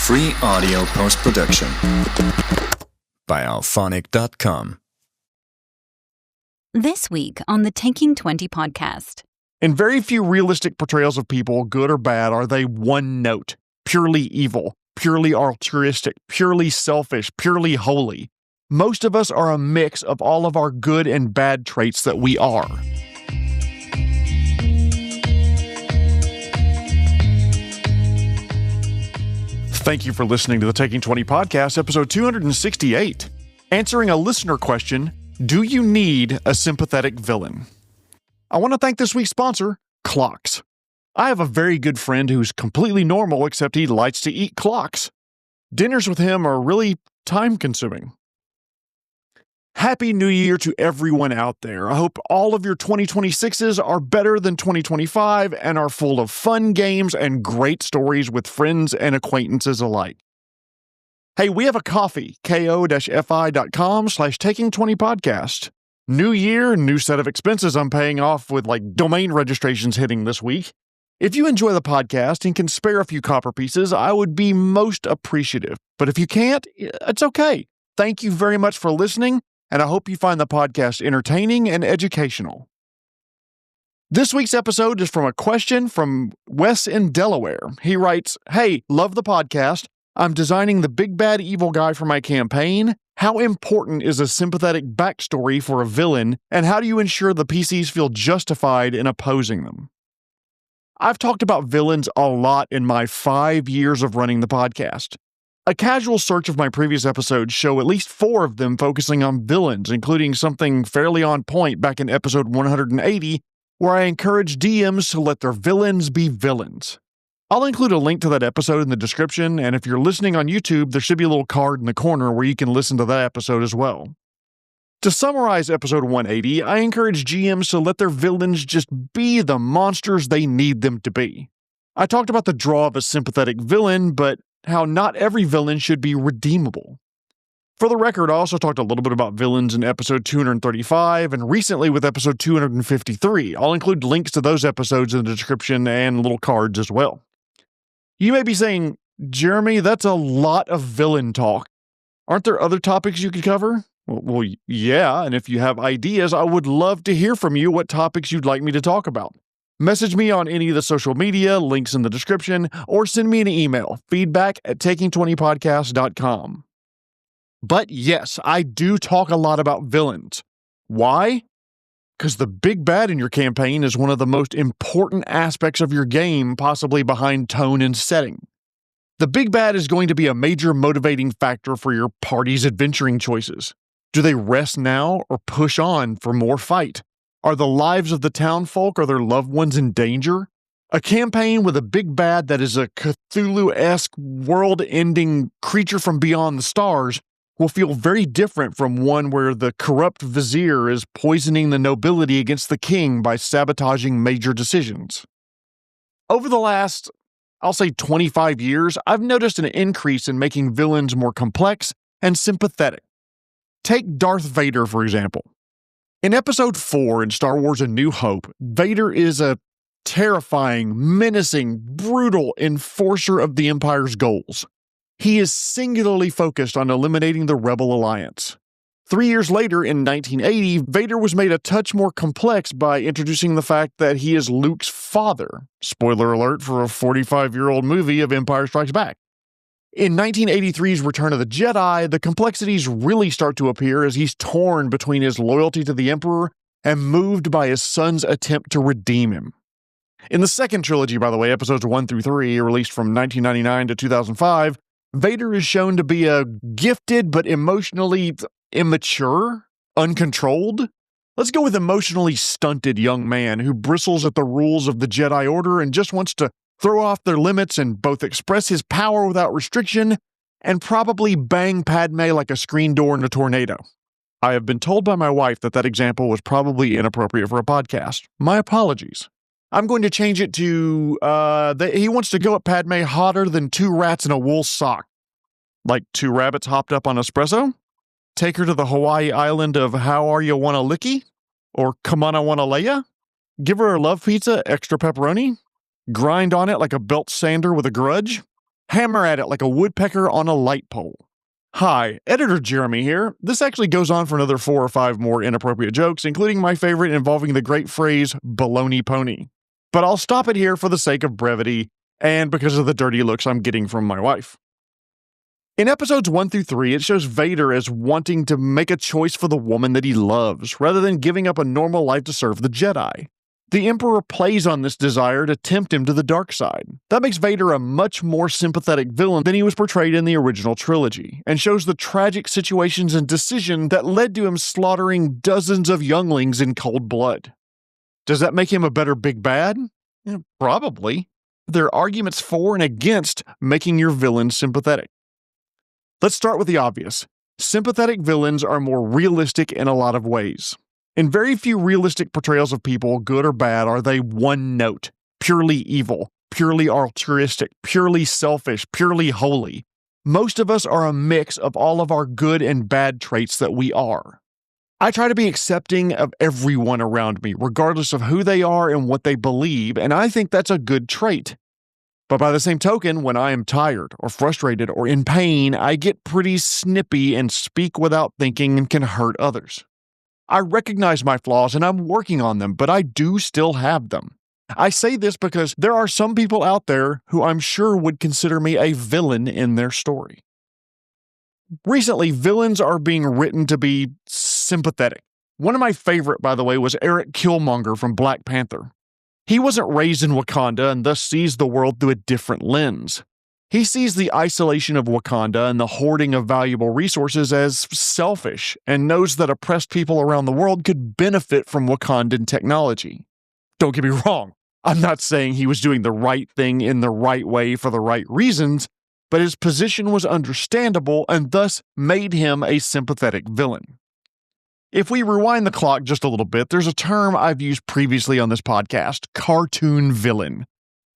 Free audio post-production by alphonic.com. This week on the Taking 20 podcast. In very few realistic portrayals of people, good or bad, are they one note, purely evil, purely altruistic, purely selfish, purely holy. Most of us are a mix of all of our good and bad traits that we are. Thank you for listening to the Taking 20 podcast, episode 268. Answering a listener question, do you need a sympathetic villain? I want to thank this week's sponsor, clocks. I have a very good friend who's completely normal except he likes to eat clocks. Dinners with him are really time-consuming. Happy New Year to everyone out there. I hope all of your 2026s are better than 2025 and are full of fun games and great stories with friends and acquaintances alike. Hey, we have a coffee, ko-fi.com/taking20podcast. New year, new set of expenses I'm paying off with domain registrations hitting this week. If you enjoy the podcast and can spare a few copper pieces, I would be most appreciative. But if you can't, it's okay. Thank you very much for listening, and I hope you find the podcast entertaining and educational. This week's episode is from a question from Wes in Delaware. He writes, "Hey, love the podcast. I'm designing the big bad evil guy for my campaign. How important is a sympathetic backstory for a villain, and how do you ensure the PCs feel justified in opposing them?" I've talked about villains a lot in my 5 years of running the podcast. A casual search of my previous episodes show at least 4 of them focusing on villains, including something fairly on point back in episode 180, where I encourage DMs to let their villains be villains. I'll include a link to that episode in the description, and if you're listening on YouTube, there should be a little card in the corner where you can listen to that episode as well. To summarize episode 180, I encourage GMs to let their villains just be the monsters they need them to be. I talked about the draw of a sympathetic villain, but how not every villain should be redeemable. For the record, I also talked a little bit about villains in episode 235 and recently with episode 253. I'll include links to those episodes in the description and little cards as well. You may be saying, "Jeremy, that's a lot of villain talk. Aren't there other topics you could cover?" Well, yeah, and if you have ideas, I would love to hear from you what topics you'd like me to talk about. Message me on any of the social media, links in the description, or send me an email, feedback@taking20podcast.com. But yes, I do talk a lot about villains. Why? Because the big bad in your campaign is one of the most important aspects of your game, possibly behind tone and setting. The big bad is going to be a major motivating factor for your party's adventuring choices. Do they rest now or push on for more fight? Are the lives of the townfolk or their loved ones in danger? A campaign with a big bad that is a Cthulhu-esque, world-ending creature from beyond the stars will feel very different from one where the corrupt vizier is poisoning the nobility against the king by sabotaging major decisions. Over the last, I'll say 25 years, I've noticed an increase in making villains more complex and sympathetic. Take Darth Vader, for example. In episode 4 in Star Wars A New Hope, Vader is a terrifying, menacing, brutal enforcer of the Empire's goals. He is singularly focused on eliminating the Rebel Alliance. 3 years later, in 1980, Vader was made a touch more complex by introducing the fact that he is Luke's father. Spoiler alert for a 45-year-old movie of Empire Strikes Back. In 1983's Return of the Jedi, the complexities really start to appear as he's torn between his loyalty to the Emperor and moved by his son's attempt to redeem him. In the second trilogy, by the way, episodes 1 through 3, released from 1999 to 2005, Vader is shown to be a gifted but emotionally immature, uncontrolled. Let's go with emotionally stunted young man who bristles at the rules of the Jedi Order and just wants to throw off their limits and both express his power without restriction and probably bang Padme like a screen door in a tornado. I have been told by my wife that example was probably inappropriate for a podcast. My apologies. I'm going to change it to, he wants to go at Padme hotter than 2 rats in a wool sock. Like 2 rabbits hopped up on espresso? Take her to the Hawaii island of How Are You Wanna Licky? Or Come On I Wanna Leia? Give her a love pizza, extra pepperoni? Grind on it like a belt sander with a grudge? Hammer at it like a woodpecker on a light pole. Hi, Editor Jeremy here. This actually goes on for another 4 or 5 more inappropriate jokes, including my favorite involving the great phrase, baloney pony. But I'll stop it here for the sake of brevity, and because of the dirty looks I'm getting from my wife. In episodes 1 through 3, it shows Vader as wanting to make a choice for the woman that he loves, rather than giving up a normal life to serve the Jedi. The Emperor plays on this desire to tempt him to the dark side. That makes Vader a much more sympathetic villain than he was portrayed in the original trilogy, and shows the tragic situations and decision that led to him slaughtering dozens of younglings in cold blood. Does that make him a better big bad? Probably. There are arguments for and against making your villain sympathetic. Let's start with the obvious. Sympathetic villains are more realistic in a lot of ways. In very few realistic portrayals of people, good or bad, are they one note, purely evil, purely altruistic, purely selfish, purely holy. Most of us are a mix of all of our good and bad traits that we are. I try to be accepting of everyone around me, regardless of who they are and what they believe, and I think that's a good trait. But by the same token, when I am tired or frustrated or in pain, I get pretty snippy and speak without thinking and can hurt others. I recognize my flaws and I'm working on them, but I do still have them. I say this because there are some people out there who I'm sure would consider me a villain in their story. Recently, villains are being written to be sympathetic. One of my favorite, by the way, was Eric Killmonger from Black Panther. He wasn't raised in Wakanda and thus sees the world through a different lens. He sees the isolation of Wakanda and the hoarding of valuable resources as selfish and knows that oppressed people around the world could benefit from Wakandan technology. Don't get me wrong, I'm not saying he was doing the right thing in the right way for the right reasons, but his position was understandable and thus made him a sympathetic villain. If we rewind the clock just a little bit, there's a term I've used previously on this podcast, cartoon villain.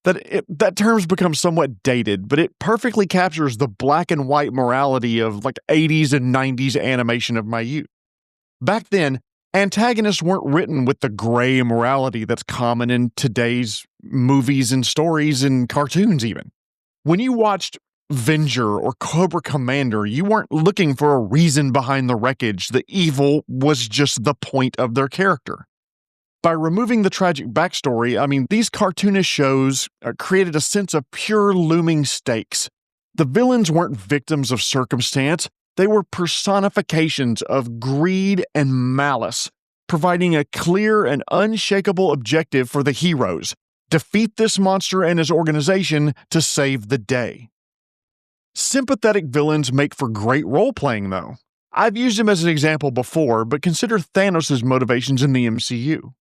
That term's become somewhat dated, but it perfectly captures the black and white morality of 80s and 90s animation of my youth. Back then, antagonists weren't written with the gray morality that's common in today's movies and stories and cartoons even. When you watched Venger or Cobra Commander, you weren't looking for a reason behind the wreckage. The evil was just the point of their character. By removing the tragic backstory, these cartoonish shows created a sense of pure looming stakes. The villains weren't victims of circumstance, they were personifications of greed and malice, providing a clear and unshakable objective for the heroes: defeat this monster and his organization to save the day. Sympathetic villains make for great role-playing, though. I've used him as an example before, but consider Thanos' motivations in the MCU.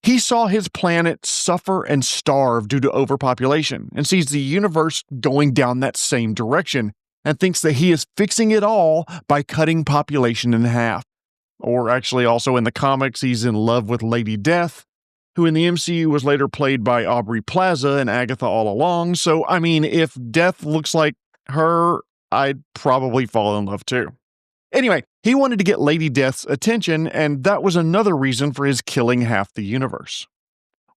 He saw his planet suffer and starve due to overpopulation and sees the universe going down that same direction and thinks that he is fixing it all by cutting population in half. Or actually, also in the comics, he's in love with Lady Death, who in the MCU was later played by Aubrey Plaza and Agatha all along. So, if Death looks like her, I'd probably fall in love too. Anyway, he wanted to get Lady Death's attention, and that was another reason for his killing half the universe.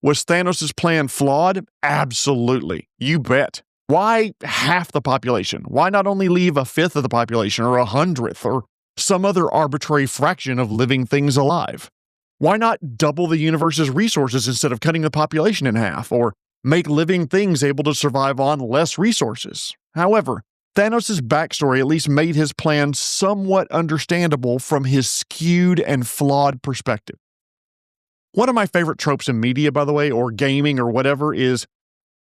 Was Thanos' plan flawed? Absolutely. You bet. Why half the population? Why not only leave a fifth of the population, or 100th, or some other arbitrary fraction of living things alive? Why not double the universe's resources instead of cutting the population in half, or make living things able to survive on less resources? However, Thanos' backstory at least made his plan somewhat understandable from his skewed and flawed perspective. One of my favorite tropes in media, by the way, or gaming or whatever, is,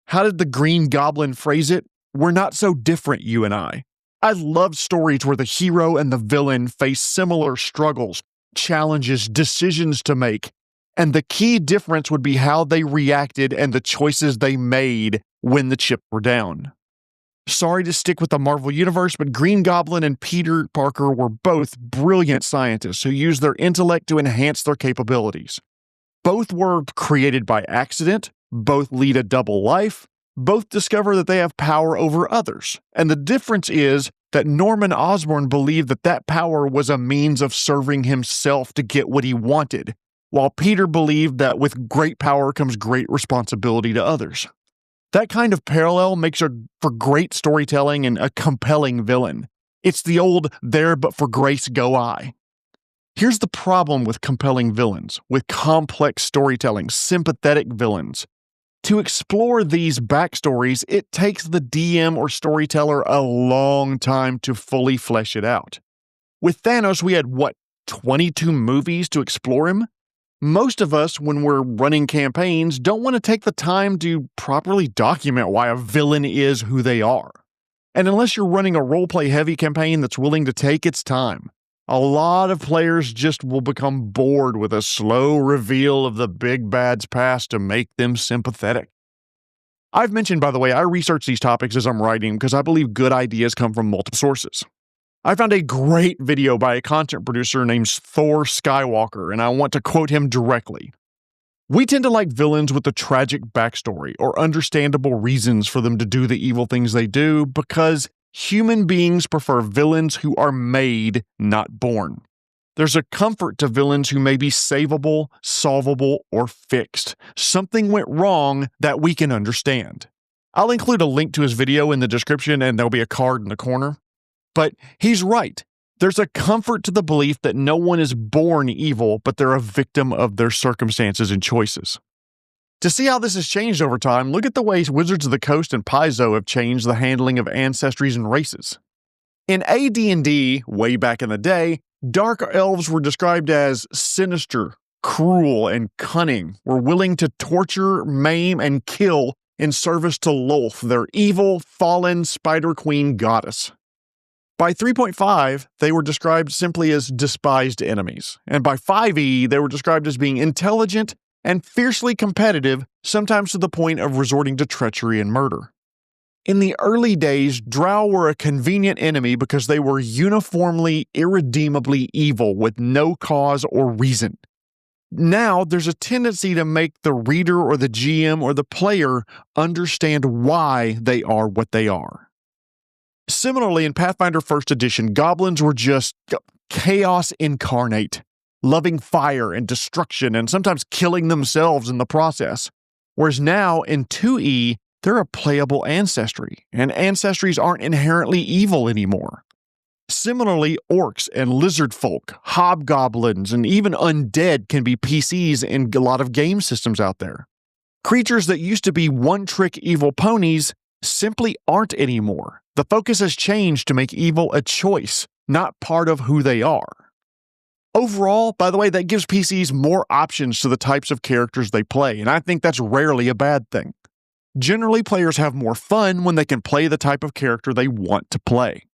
how did the Green Goblin phrase it? We're not so different, you and I. I love stories where the hero and the villain face similar struggles, challenges, decisions to make, and the key difference would be how they reacted and the choices they made when the chips were down. Sorry to stick with the Marvel Universe, but Green Goblin and Peter Parker were both brilliant scientists who used their intellect to enhance their capabilities. Both were created by accident, both lead a double life, both discover that they have power over others. And the difference is that Norman Osborn believed that that power was a means of serving himself to get what he wanted, while Peter believed that with great power comes great responsibility to others. That kind of parallel makes for great storytelling and a compelling villain. It's the old "there but for grace go I." Here's the problem with compelling villains, with complex storytelling, sympathetic villains. To explore these backstories, it takes the DM or storyteller a long time to fully flesh it out. With Thanos, we had, 22 movies to explore him? Most of us, when we're running campaigns, don't want to take the time to properly document why a villain is who they are. And unless you're running a roleplay heavy campaign that's willing to take its time, a lot of players just will become bored with a slow reveal of the big bad's past to make them sympathetic. I've mentioned, by the way, I research these topics as I'm writing because I believe good ideas come from multiple sources. I found a great video by a content producer named Thor Skywalker, and I want to quote him directly. "We tend to like villains with a tragic backstory or understandable reasons for them to do the evil things they do because human beings prefer villains who are made, not born. There's a comfort to villains who may be savable, solvable, or fixed. Something went wrong that we can understand." I'll include a link to his video in the description and there'll be a card in the corner. But he's right. There's a comfort to the belief that no one is born evil, but they're a victim of their circumstances and choices. To see how this has changed over time, look at the ways Wizards of the Coast and Paizo have changed the handling of ancestries and races. In AD&D, way back in the day, dark elves were described as sinister, cruel, and cunning, were willing to torture, maim, and kill in service to Lolth, their evil, fallen Spider Queen goddess. By 3.5, they were described simply as despised enemies, and by 5e, they were described as being intelligent and fiercely competitive, sometimes to the point of resorting to treachery and murder. In the early days, Drow were a convenient enemy because they were uniformly, irredeemably evil with no cause or reason. Now, there's a tendency to make the reader or the GM or the player understand why they are what they are. Similarly, in Pathfinder 1st Edition, goblins were just chaos incarnate, loving fire and destruction and sometimes killing themselves in the process. Whereas now, in 2e, they're a playable ancestry, and ancestries aren't inherently evil anymore. Similarly, orcs and lizard folk, hobgoblins, and even undead can be PCs in a lot of game systems out there. Creatures that used to be one-trick evil ponies simply aren't anymore. The focus has changed to make evil a choice, not part of who they are. Overall, by the way, that gives PCs more options to the types of characters they play, and I think that's rarely a bad thing. Generally, players have more fun when they can play the type of character they want to play.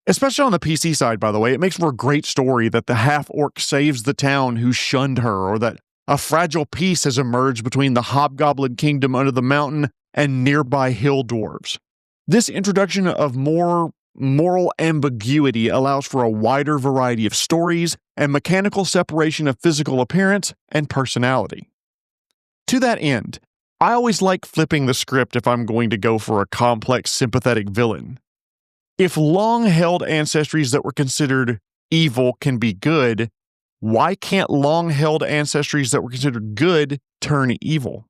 Especially on the PC side, by the way, it makes for a great story that the half-orc saves the town who shunned her, or that a fragile peace has emerged between the hobgoblin kingdom under the mountain and nearby hill dwarves. This introduction of more moral ambiguity allows for a wider variety of stories and mechanical separation of physical appearance and personality. To that end, I always like flipping the script if I'm going to go for a complex, sympathetic villain. If long-held ancestries that were considered evil can be good, why can't long-held ancestries that were considered good turn evil?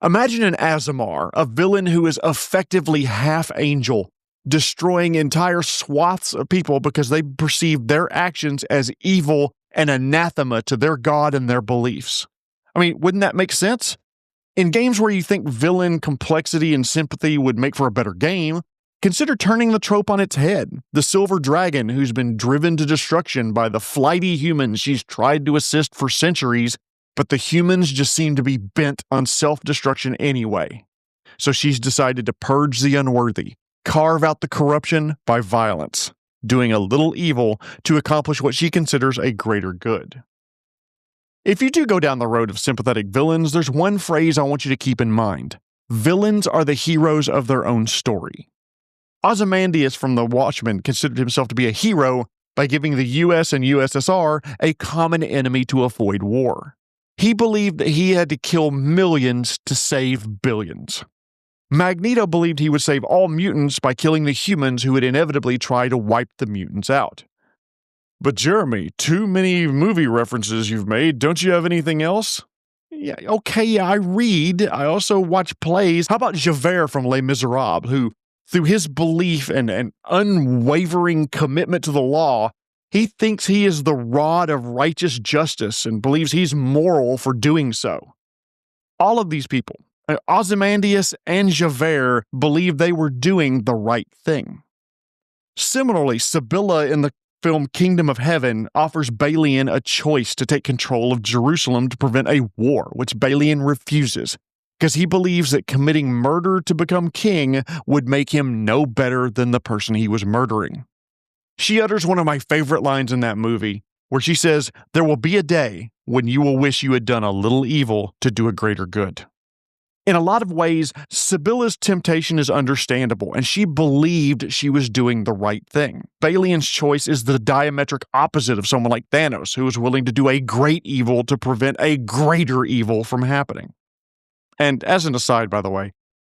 Imagine an Azamar, a villain who is effectively half-angel, destroying entire swaths of people because they perceive their actions as evil and anathema to their god and their beliefs. I mean, wouldn't that make sense? In games where you think villain complexity and sympathy would make for a better game, consider turning the trope on its head. The silver dragon who's been driven to destruction by the flighty humans she's tried to assist for centuries, but the humans just seem to be bent on self-destruction anyway. So she's decided to purge the unworthy, carve out the corruption by violence, doing a little evil to accomplish what she considers a greater good. If you do go down the road of sympathetic villains, there's one phrase I want you to keep in mind. Villains are the heroes of their own story. Ozymandias from The Watchmen considered himself to be a hero by giving the US and USSR a common enemy to avoid war. He believed that he had to kill millions to save billions. Magneto believed he would save all mutants by killing the humans who would inevitably try to wipe the mutants out. But Jeremy, too many movie references you've made. Don't you have anything else? Yeah, okay, I read. I also watch plays. How about Javert from Les Miserables, who, through his belief and unwavering commitment to the law, he thinks he is the rod of righteous justice and believes he's moral for doing so. All of these people, Ozymandias and Javert, believed they were doing the right thing. Similarly, Sibylla in the film Kingdom of Heaven offers Balian a choice to take control of Jerusalem to prevent a war, which Balian refuses, because he believes that committing murder to become king would make him no better than the person he was murdering. She utters one of my favorite lines in that movie, where she says, "There will be a day when you will wish you had done a little evil to do a greater good." In a lot of ways, Sibylla's temptation is understandable, and she believed she was doing the right thing. Balian's choice is the diametric opposite of someone like Thanos, who was willing to do a great evil to prevent a greater evil from happening. And as an aside, by the way,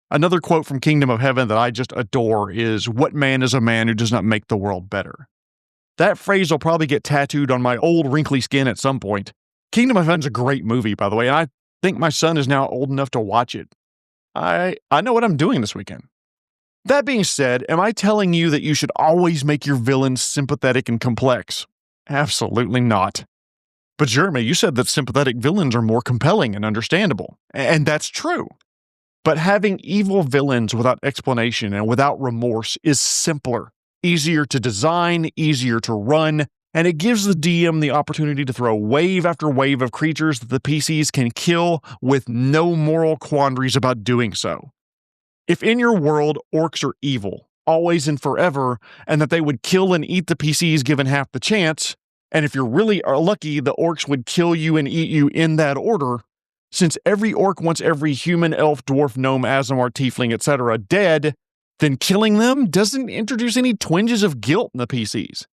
another quote from Kingdom of Heaven that I just adore is, "What man is a man who does not make the world better?" That phrase will probably get tattooed on my old wrinkly skin at some point. Kingdom of Heaven's a great movie, by the way, and I think my son is now old enough to watch it. I know what I'm doing this weekend. That being said, am I telling you that you should always make your villains sympathetic and complex? Absolutely not. But Jeremy, you said that sympathetic villains are more compelling and understandable, and that's true. But having evil villains without explanation and without remorse is simpler, easier to design, easier to run, and it gives the DM the opportunity to throw wave after wave of creatures that the PCs can kill with no moral quandaries about doing so. If in your world orcs are evil, always and forever, and that they would kill and eat the PCs given half the chance, and if you're really lucky, the orcs would kill you and eat you in that order, since every orc wants every human, elf, dwarf, gnome, Aasimar, tiefling, etc. dead, then killing them doesn't introduce any twinges of guilt in the PCs.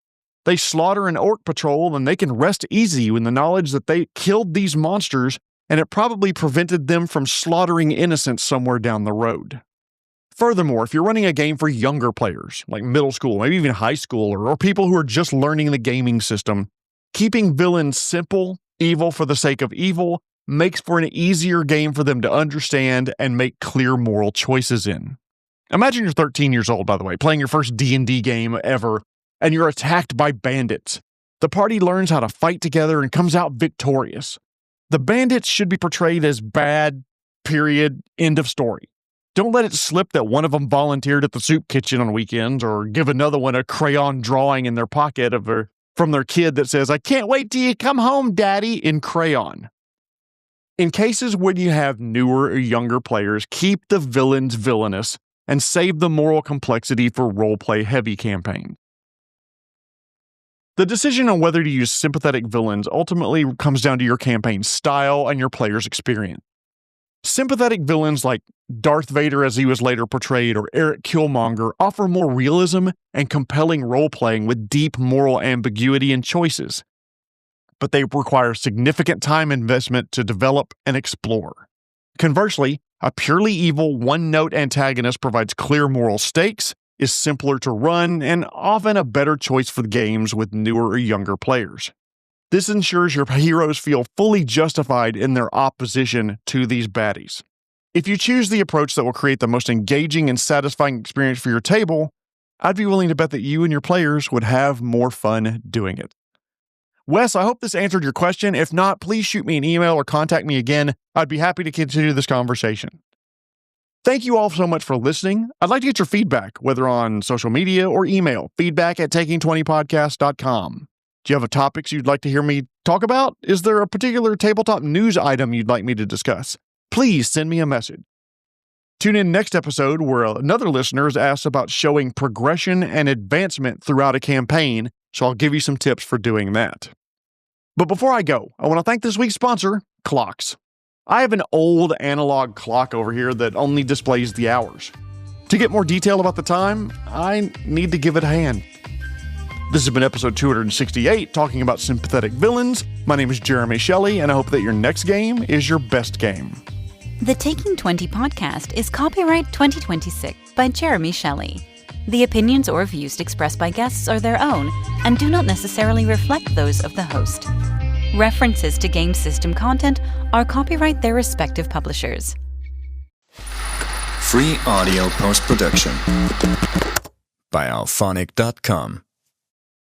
They slaughter an orc patrol and they can rest easy in the knowledge that they killed these monsters and it probably prevented them from slaughtering innocents somewhere down the road. Furthermore, if you're running a game for younger players, like middle school, maybe even high school, or people who are just learning the gaming system, keeping villains simple, evil for the sake of evil, makes for an easier game for them to understand and make clear moral choices in. Imagine you're 13 years old, by the way, playing your first D&D game ever, and you're attacked by bandits. The party learns how to fight together and comes out victorious. The bandits should be portrayed as bad, period, end of story. Don't let it slip that one of them volunteered at the soup kitchen on weekends or give another one a crayon drawing in their pocket from their kid that says, "I can't wait till you come home, Daddy," in crayon. In cases when you have newer or younger players, keep the villains villainous and save the moral complexity for roleplay-heavy campaigns. The decision on whether to use sympathetic villains ultimately comes down to your campaign style and your player's experience. Sympathetic villains like Darth Vader as he was later portrayed or Eric Killmonger offer more realism and compelling role-playing with deep moral ambiguity and choices. But they require significant time investment to develop and explore. Conversely, a purely evil one-note antagonist provides clear moral stakes, is simpler to run, and often a better choice for the games with newer or younger players. This ensures your heroes feel fully justified in their opposition to these baddies. If you choose the approach that will create the most engaging and satisfying experience for your table, I'd be willing to bet that you and your players would have more fun doing it. Wes, I hope this answered your question. If not, please shoot me an email or contact me again. I'd be happy to continue this conversation. Thank you all so much for listening. I'd like to get your feedback, whether on social media or email, feedback@taking20podcast.com. Do you have topics you'd like to hear me talk about? Is there a particular tabletop news item you'd like me to discuss? Please send me a message. Tune in next episode where another listener is asked about showing progression and advancement throughout a campaign, so I'll give you some tips for doing that. But before I go, I want to thank this week's sponsor, Clocks. I have an old analog clock over here that only displays the hours. To get more detail about the time, I need to give it a hand. This has been episode 268, talking about sympathetic villains. My name is Jeremy Shelley, and I hope that your next game is your best game. The Taking 20 podcast is copyright 2026 by Jeremy Shelley. The opinions or views expressed by guests are their own and do not necessarily reflect those of the host. References to game system content are copyright their respective publishers. Free audio post-production by alphonic.com.